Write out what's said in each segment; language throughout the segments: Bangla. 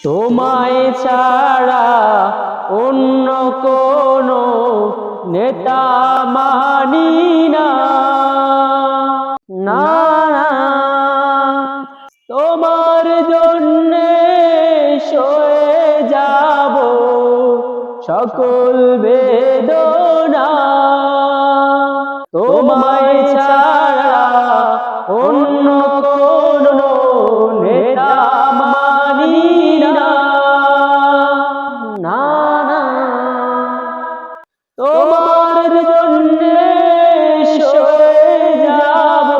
তোমায় ছাড়া অন্য কোনো নেতা মানি না, না না। তোমার জন্যে সয়ে যাব সকল বেদনা। তোমায় ছাড়া অন্য কোনো নেতা মানি না, না না। তোমার জন্যে সয়ে যাব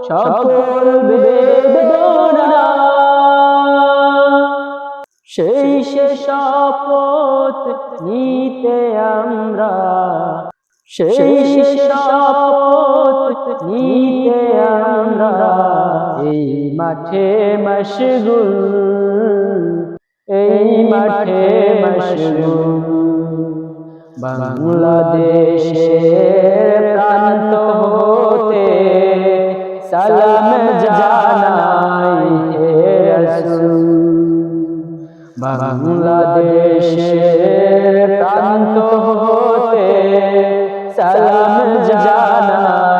সকল বেদনা। সেই সে শপথ নিতে আমরা, সেই শপথ নিতে আমরা এই মাঠে মশগুল, এই মাঠে মশগুল। বাংলাদেশের প্রান্ত হতে সালাম জানাই হে রাসূল। বাংলাদেশের প্রান্ত হতে সালাম জানাই